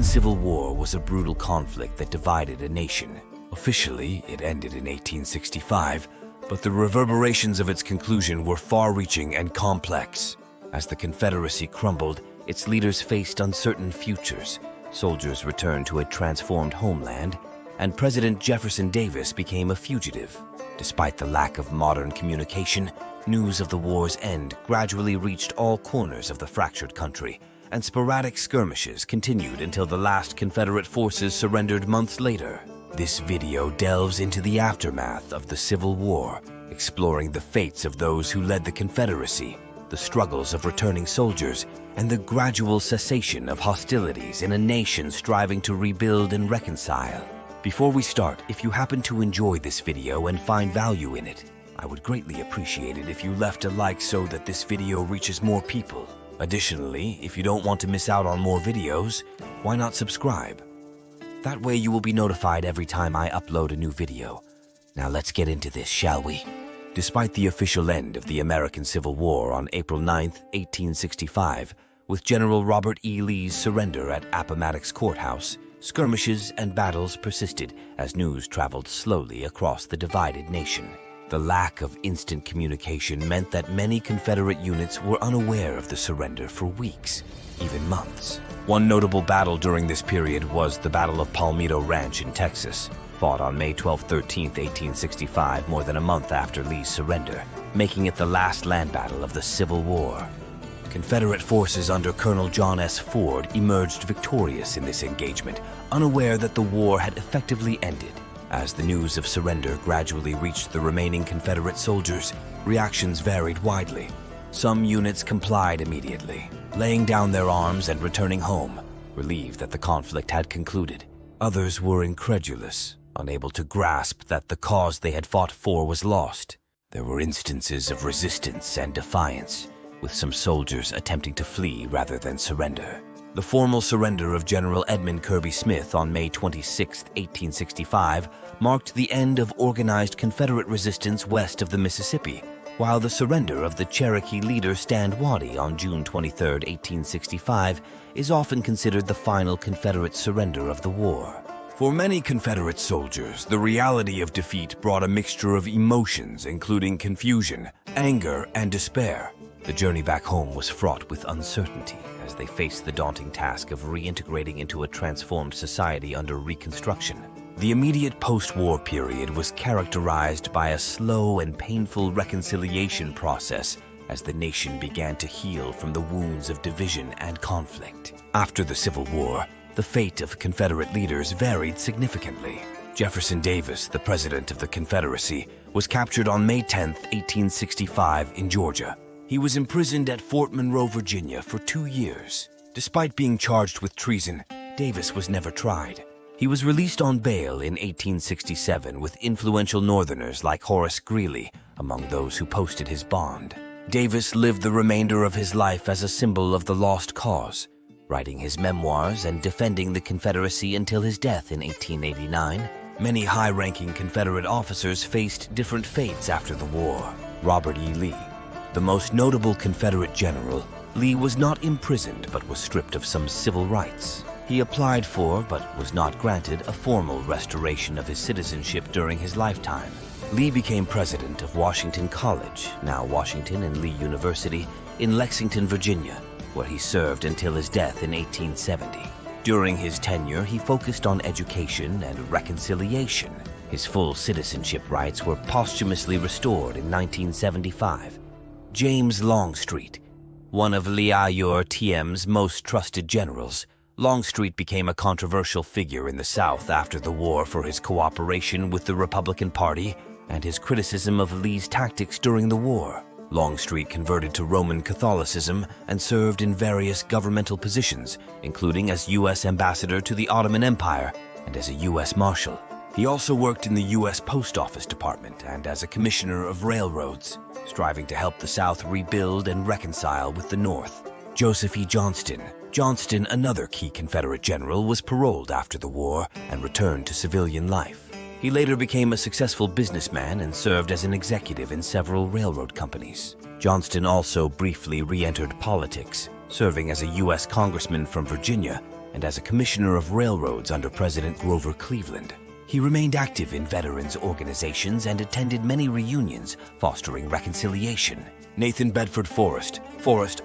Civil War was a brutal conflict that divided a nation. Officially, it ended in 1865, but the reverberations of its conclusion were far-reaching and complex. As the Confederacy crumbled, its leaders faced uncertain futures. Soldiers returned to a transformed homeland, and President Jefferson Davis became a fugitive. Despite the lack of modern communication, news of the war's end gradually reached all corners of the fractured country, and sporadic skirmishes continued until the last Confederate forces surrendered months later. This video delves into the aftermath of the Civil War, exploring the fates of those who led the Confederacy, the struggles of returning soldiers, and the gradual cessation of hostilities in a nation striving to rebuild and reconcile. Before we start, if you happen to enjoy this video and find value in it, I would greatly appreciate it if you left a like so that this video reaches more people. Additionally, if you don't want to miss out on more videos, why not subscribe? That way you will be notified every time I upload a new video. Now let's get into this, shall we? Despite the official end of the American Civil War on April 9, 1865, with General Robert E. Lee's surrender at Appomattox Courthouse, skirmishes and battles persisted as news traveled slowly across the divided nation. The lack of instant communication meant that many Confederate units were unaware of the surrender for weeks, even months. One notable battle during this period was the Battle of Palmito Ranch in Texas, fought on May 13, 1865, more than a month after Lee's surrender, making it the last land battle of the Civil War. Confederate forces under Colonel John S. Ford emerged victorious in this engagement, unaware that the war had effectively ended. As the news of surrender gradually reached the remaining Confederate soldiers, reactions varied widely. Some units complied immediately, laying down their arms and returning home, relieved that the conflict had concluded. Others were incredulous, unable to grasp that the cause they had fought for was lost. There were instances of resistance and defiance, with some soldiers attempting to flee rather than surrender. The formal surrender of General Edmund Kirby Smith on May 26, 1865, marked the end of organized Confederate resistance west of the Mississippi, while the surrender of the Cherokee leader Stand Watie on June 23, 1865, is often considered the final Confederate surrender of the war. For many Confederate soldiers, the reality of defeat brought a mixture of emotions, including confusion, anger, and despair. The journey back home was fraught with uncertainty as they faced the daunting task of reintegrating into a transformed society under Reconstruction. The immediate post-war period was characterized by a slow and painful reconciliation process as the nation began to heal from the wounds of division and conflict. After the Civil War, the fate of Confederate leaders varied significantly. Jefferson Davis, the president of the Confederacy, was captured on May 10, 1865, in Georgia. He was imprisoned at Fort Monroe, Virginia, for 2 years. Despite being charged with treason, Davis was never tried. He was released on bail in 1867 with influential Northerners like Horace Greeley among those who posted his bond. Davis lived the remainder of his life as a symbol of the lost cause, writing his memoirs and defending the Confederacy until his death in 1889. Many high-ranking Confederate officers faced different fates after the war. Robert E. Lee, the most notable Confederate general, Lee was not imprisoned but was stripped of some civil rights. He applied for, but was not granted, a formal restoration of his citizenship during his lifetime. Lee became president of Washington College, now Washington and Lee University, in Lexington, Virginia, where he served until his death in 1870. During his tenure, he focused on education and reconciliation. His full citizenship rights were posthumously restored in 1975. James Longstreet, one of Leah TM's most trusted generals, Longstreet became a controversial figure in the South after the war for his cooperation with the Republican Party and his criticism of Lee's tactics during the war. Longstreet converted to Roman Catholicism and served in various governmental positions, including as U.S. ambassador to the Ottoman Empire and as a U.S. Marshal. He also worked in the U.S. Post Office Department and as a commissioner of railroads, striving to help the South rebuild and reconcile with the North. Joseph E. Johnston, another key Confederate general, was paroled after the war and returned to civilian life. He later became a successful businessman and served as an executive in several railroad companies. Johnston also briefly re-entered politics, serving as a U.S. congressman from Virginia and as a commissioner of railroads under President Grover Cleveland. He remained active in veterans organizations and attended many reunions, fostering reconciliation. Nathan Bedford Forrest,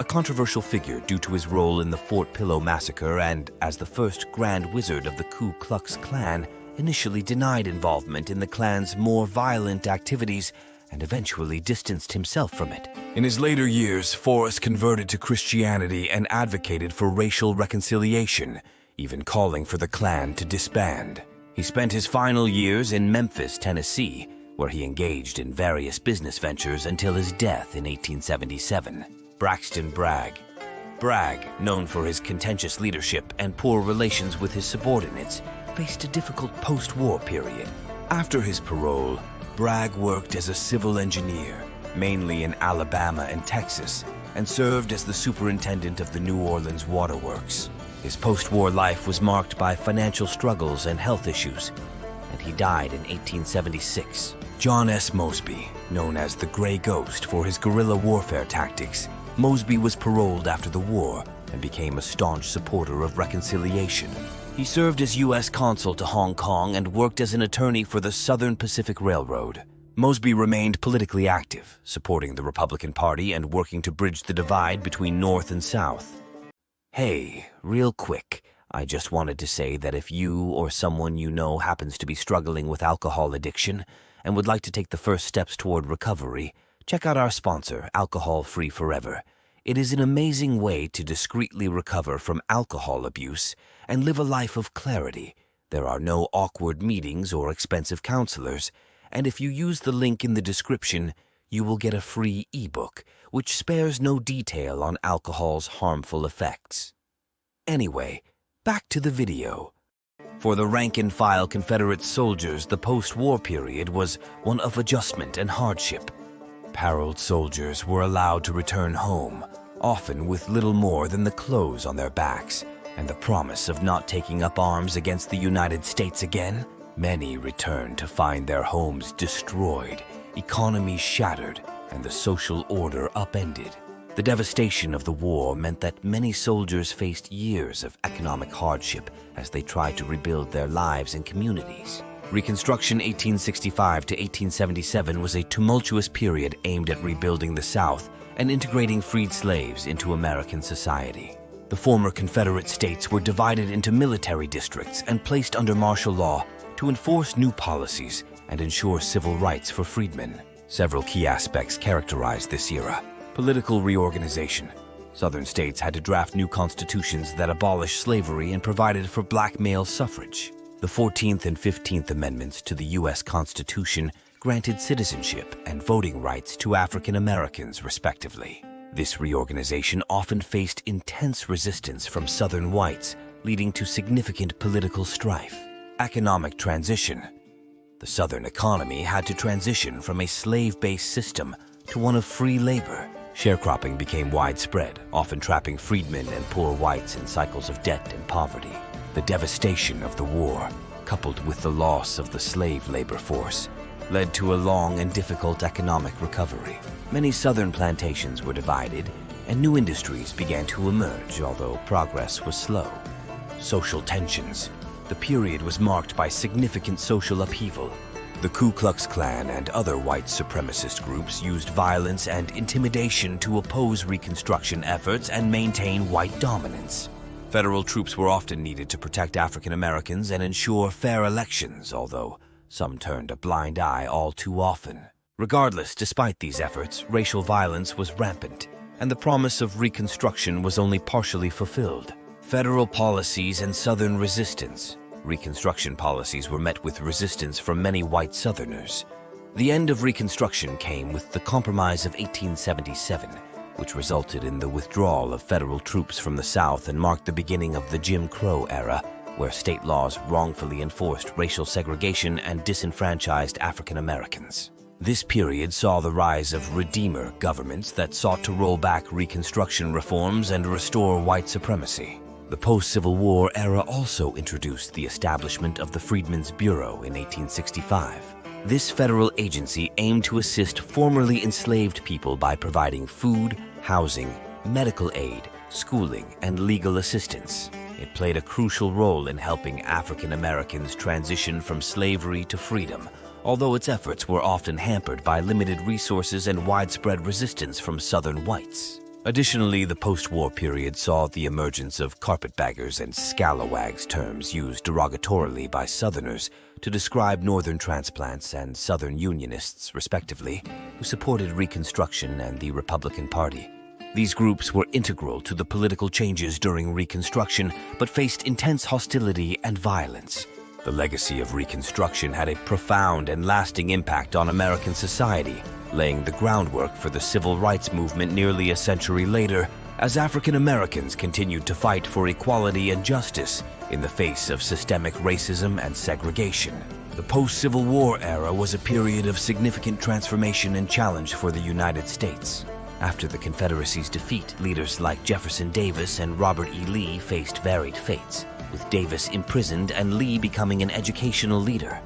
a controversial figure due to his role in the Fort Pillow massacre and as the first Grand Wizard of the Ku Klux Klan, initially denied involvement in the Klan's more violent activities and eventually distanced himself from it. In his later years, Forrest converted to Christianity and advocated for racial reconciliation, even calling for the Klan to disband. He spent his final years in Memphis, Tennessee, where he engaged in various business ventures until his death in 1877. Braxton Bragg. Bragg, known for his contentious leadership and poor relations with his subordinates, faced a difficult post-war period. After his parole, Bragg worked as a civil engineer, mainly in Alabama and Texas, and served as the superintendent of the New Orleans Waterworks. His post-war life was marked by financial struggles and health issues, and he died in 1876. John S. Mosby, known as the Gray Ghost for his guerrilla warfare tactics, Mosby was paroled after the war and became a staunch supporter of reconciliation. He served as U.S. consul to Hong Kong and worked as an attorney for the Southern Pacific Railroad. Mosby remained politically active, supporting the Republican Party and working to bridge the divide between North and South. Hey, real quick, I just wanted to say that if you or someone you know happens to be struggling with alcohol addiction and would like to take the first steps toward recovery, check out our sponsor, Alcohol Free Forever. It is an amazing way to discreetly recover from alcohol abuse and live a life of clarity. There are no awkward meetings or expensive counselors, and if you use the link in the description, you will get a free ebook, which spares no detail on alcohol's harmful effects. Anyway, back to the video. For the rank-and-file Confederate soldiers, the post-war period was one of adjustment and hardship. Paroled soldiers were allowed to return home, often with little more than the clothes on their backs, and the promise of not taking up arms against the United States again. Many returned to find their homes destroyed, economies shattered, and the social order upended. The devastation of the war meant that many soldiers faced years of economic hardship as they tried to rebuild their lives and communities. Reconstruction 1865 to 1877 was a tumultuous period aimed at rebuilding the South and integrating freed slaves into American society. The former Confederate states were divided into military districts and placed under martial law to enforce new policies and ensure civil rights for freedmen. Several key aspects characterized this era. Political reorganization. Southern states had to draft new constitutions that abolished slavery and provided for black male suffrage. The 14th and 15th Amendments to the U.S. Constitution granted citizenship and voting rights to African Americans, respectively. This reorganization often faced intense resistance from Southern whites, leading to significant political strife. Economic transition. The Southern economy had to transition from a slave-based system to one of free labor. Sharecropping became widespread, often trapping freedmen and poor whites in cycles of debt and poverty. The devastation of the war, coupled with the loss of the slave labor force, led to a long and difficult economic recovery. Many Southern plantations were divided, and new industries began to emerge, although progress was slow. Social tensions. The period was marked by significant social upheaval. The Ku Klux Klan and other white supremacist groups used violence and intimidation to oppose Reconstruction efforts and maintain white dominance. Federal troops were often needed to protect African Americans and ensure fair elections, although some turned a blind eye all too often. Regardless, despite these efforts, racial violence was rampant, and the promise of Reconstruction was only partially fulfilled. Federal policies and Southern resistance. Reconstruction policies were met with resistance from many white Southerners. The end of Reconstruction came with the Compromise of 1877, which resulted in the withdrawal of federal troops from the South and marked the beginning of the Jim Crow era, where state laws wrongfully enforced racial segregation and disenfranchised African Americans. This period saw the rise of Redeemer governments that sought to roll back Reconstruction reforms and restore white supremacy. The post-Civil War era also introduced the establishment of the Freedmen's Bureau in 1865. This federal agency aimed to assist formerly enslaved people by providing food, housing, medical aid, schooling, and legal assistance. It played a crucial role in helping African Americans transition from slavery to freedom, although its efforts were often hampered by limited resources and widespread resistance from Southern whites. Additionally, the post-war period saw the emergence of carpetbaggers and scalawags, terms used derogatorily by Southerners to describe Northern transplants and Southern Unionists, respectively, who supported Reconstruction and the Republican Party. These groups were integral to the political changes during Reconstruction, but faced intense hostility and violence. The legacy of Reconstruction had a profound and lasting impact on American society, laying the groundwork for the civil rights movement nearly a century later, as African Americans continued to fight for equality and justice in the face of systemic racism and segregation. The post-Civil War era was a period of significant transformation and challenge for the United States. After the Confederacy's defeat, leaders like Jefferson Davis and Robert E. Lee faced varied fates, with Davis imprisoned and Lee becoming an educational leader.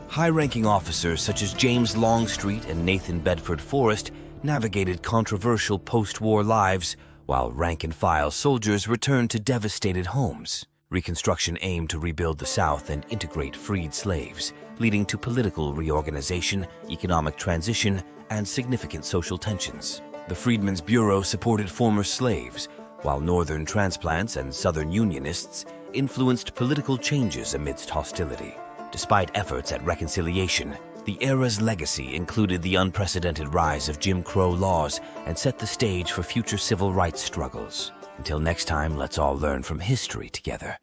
High-ranking officers such as James Longstreet and Nathan Bedford Forrest navigated controversial post-war lives, while rank-and-file soldiers returned to devastated homes. Reconstruction aimed to rebuild the South and integrate freed slaves, leading to political reorganization, economic transition, and significant social tensions. The Freedmen's Bureau supported former slaves, while Northern transplants and Southern Unionists influenced political changes amidst hostility. Despite efforts at reconciliation, the era's legacy included the unprecedented rise of Jim Crow laws and set the stage for future civil rights struggles. Until next time, let's all learn from history together.